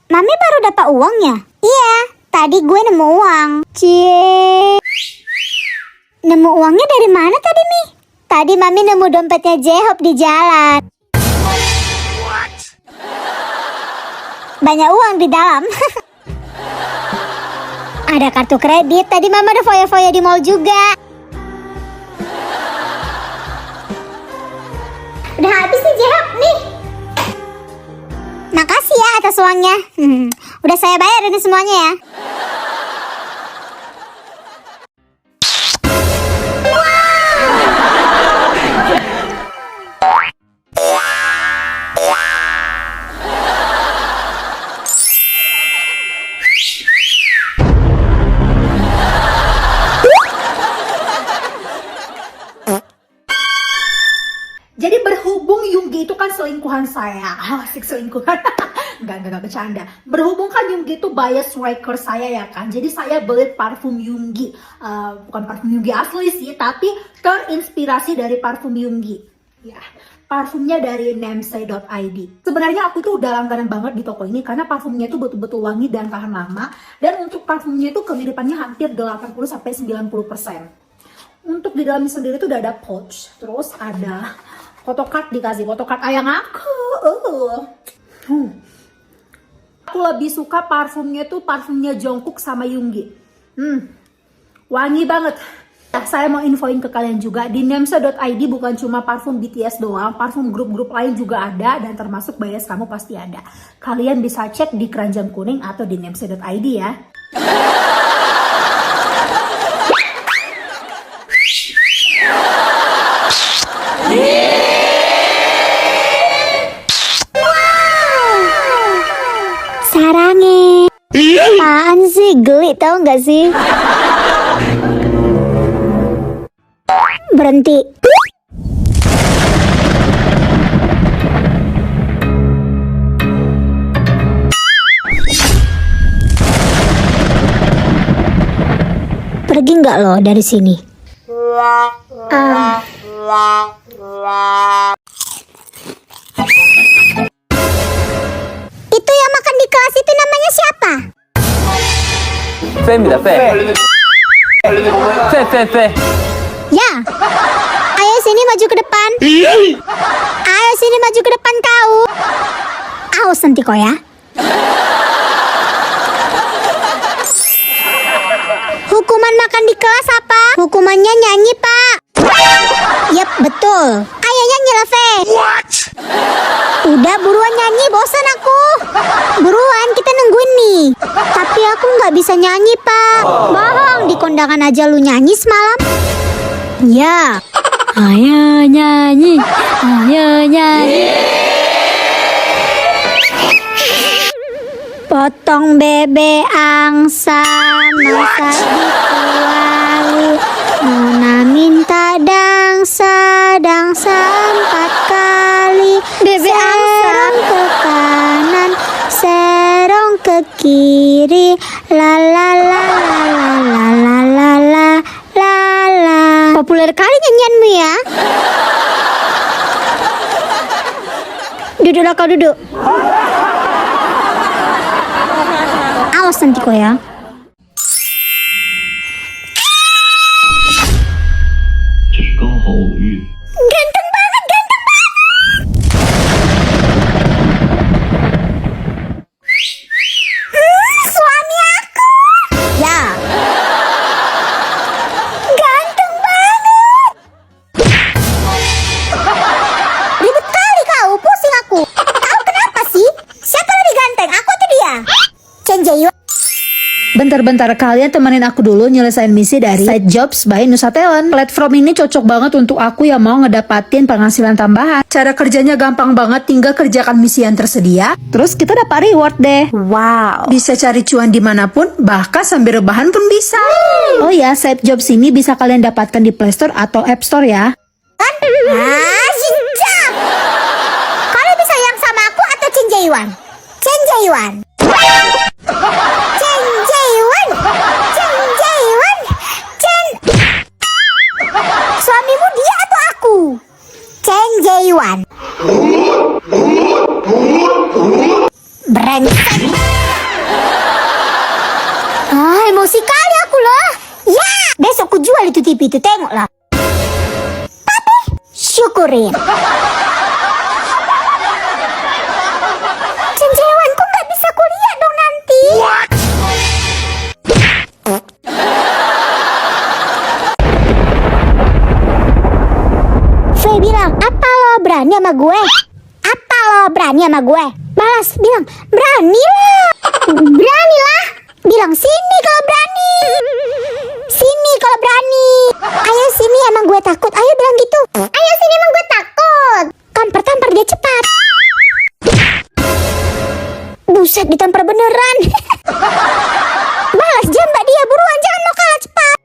Mami baru dapat uangnya? Iya, tadi gue nemu uang. Cie. Nemu uangnya dari mana tadi, Mi? Tadi Mami nemu dompetnya J-Hope di jalan. Banyak uang di dalam. Ada kartu kredit. Tadi Mama ada foya-foya di mall juga. Udah habis nih J-Hope, nih. Makasih ya atas uangnya. Udah saya bayar ini semuanya ya. Jadi berhubung Yoongi itu kan selingkuhan saya. Asik selingkuhan. Enggak bercanda. Berhubung kan Yoongi itu bias striker saya ya kan. Jadi saya beli parfum Yoongi. Bukan parfum Yoongi asli sih, tapi terinspirasi dari parfum Yoongi. Ya, parfumnya dari namesay.id. Sebenarnya aku tuh udah langganan banget di toko ini karena parfumnya itu betul-betul wangi dan tahan lama. Dan untuk parfumnya itu kemiripannya hampir 80-90%. Untuk di dalamnya sendiri tuh udah ada pouch. Terus ada photocard, dikasih photocard ayang aku. Aku lebih suka parfumnya tuh parfumnya Jungkook sama Yoongi. Wangi banget. Saya mau infoin ke kalian juga, di namesay.id bukan cuma parfum BTS doang, parfum grup-grup lain juga ada, dan termasuk bias kamu pasti ada. Kalian bisa cek di keranjang kuning atau di namesay.id ya. Sarange. Apaan sih? Geli tau gak sih? Berhenti. Pergi nggak lo dari sini? Itu yang makan di kelas itu namanya siapa? Femida, Fe. Fe. Ya. Ayo sini maju ke depan. Ayo sini maju ke depan kau. Awas nanti kau ya. Hukuman makan di kelas apa? Hukumannya nyanyi, Pak. Yap, betul. Ayo nyanyi lah, Fe. Udah buruan nyanyi, bosan aku. Buruan, kita nungguin nih. Tapi aku nggak bisa nyanyi, Pak. Bohong, di kondangan aja lu nyanyi semalam. Ya. Ayo nyanyi. Ayo nyanyi. Potong bebek angsa masak di kuali. Nona minta dangsa 4 kali. Bebek angsa. Serong ke kanan, serong ke kiri. La la la la la la la la la la. Populer kali nyanyianmu ya. Duduklah kau, duduk. Awas nanti kau ya. Ganteng banget, ganteng banget. Suami aku. Ya. Ganteng banget. Ribet kali kau, pusing aku. Kau kenapa sih? Siapa lebih ganteng, aku atau dia? Chen Jae-hyun. Bentar-bentar, kalian temenin aku dulu nyelesain misi dari Side Jobs by Nusa Talent. Platform ini cocok banget untuk aku yang mau ngedapatin penghasilan tambahan. Cara kerjanya gampang banget, tinggal kerjakan misi yang tersedia, terus kita dapat reward deh. Wow. Bisa cari cuan dimanapun, bahkan sambil rebahan pun bisa. Oh ya, Side Jobs ini bisa kalian dapatkan di Play Store atau App Store ya. Sincap. Kalian bisa yang sama aku atau Chen Jae-hyun? Chen Jae-hyun. Chen Jae-hyun. Chen Jae-hyun. Suamimu dia atau aku? Chen Jae-hyun. brengsek. Emosi kali aku loh. Ya, besok ku jual itu TV itu, tengoklah. Tapi syukurin. Cenjewanku nggak bisa kuliah dong nanti. Faye bilang, apa lo berani sama gue? Apa lo berani sama gue? Balas bilang, berani lah. Berani lah. Bilang sini kalau berani. Sini kalau berani. Ayo sini emang gue takut. Ayo bilang gitu. Ayo sini emang gue takut. Tampar dia cepat. Buset ditampar beneran. Balas jambak dia buruan, jangan mau kalah cepat.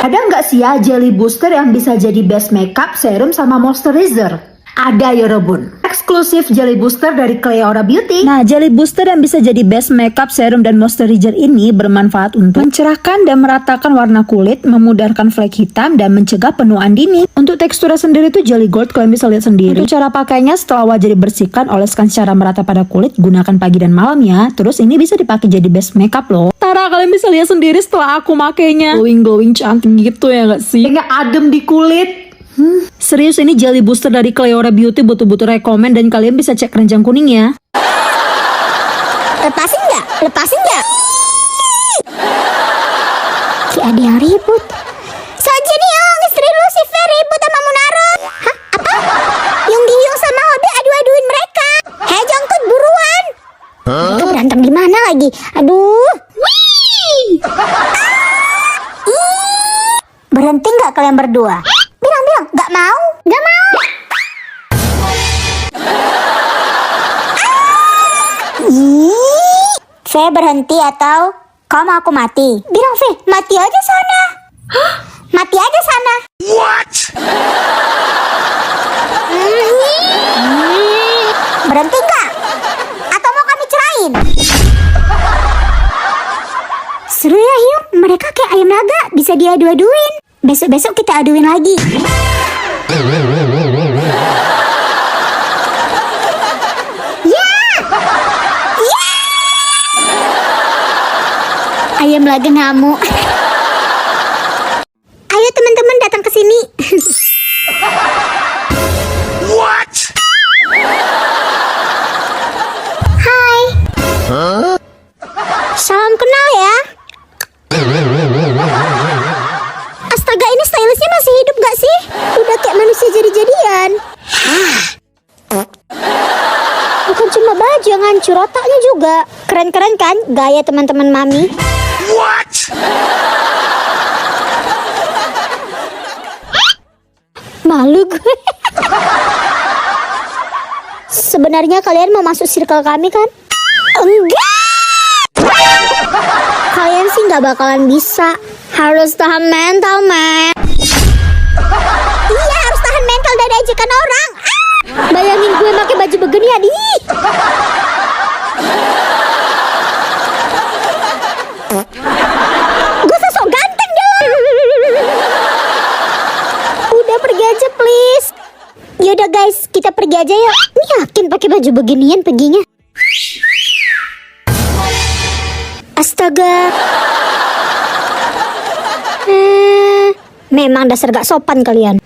Ada nggak sih ya jelly booster yang bisa jadi base makeup, serum, sama moisturizer? Ada ya Rebun. Eksklusif jelly booster dari Cleora Beauty. Nah, jelly booster yang bisa jadi base makeup, serum, dan moisturizer ini bermanfaat untuk mencerahkan dan meratakan warna kulit, memudarkan flek hitam, dan mencegah penuaan dini. Untuk teksturnya sendiri tuh jelly gold, kalian bisa lihat sendiri. Untuk cara pakainya, setelah wajah dibersihkan, oleskan secara merata pada kulit, gunakan pagi dan malam ya. Terus ini bisa dipakai jadi base makeup loh. Tara, kalian bisa lihat sendiri setelah aku makainya. Glowing cantik gitu ya gak sih? Kayaknya adem di kulit. Serius, ini jelly booster dari Cleora Beauty betul-betul rekomen, dan kalian bisa cek keranjang kuningnya. Lepasin nggak? Lepasin nggak? Ki Adi yang ribut. Soji nih Yung, istri Lucifer ribut sama Munaro. Hah? Apa? Yung Giyung sama Hobi adu-aduin mereka. Hei Jongkut buruan. Mereka berantem di mana lagi? Aduh. Berhenti nggak kalian berdua? Bilang, nggak mau? Nggak mau. Fe berhenti atau kau mau aku mati? Bilang Fe, mati aja sana. Mati aja sana. What? Berhenti nggak? Atau mau kami cerain? Seru ya Hyung, mereka kayak ayam naga, bisa diadu-aduin. Besok-besok kita aduin lagi. Ayam lagi ngamuk. Ayo teman-teman datang ke sini. What? Hai. Salam kenal ya. Astaga, ini stylistnya masih hidup gak sih? Udah kayak manusia jadi-jadian. Bukan cuma baju yang hancur, otaknya juga. Keren-keren kan gaya teman-teman mami? What? Malu gue. Sebenarnya kalian mau masuk circle kami kan? Enggak. Kalian sih nggak bakalan bisa. Harus tahan mental, man. Iya, harus tahan mental dari ajakan orang. Bayangin gue pakai baju begini ya, di. Gue sosok ganteng dong. Udah pergi aja please. Yaudah guys, kita pergi aja ya. Ini yakin pakai baju beginian perginya? Astaga. Memang dasar gak sopan kalian.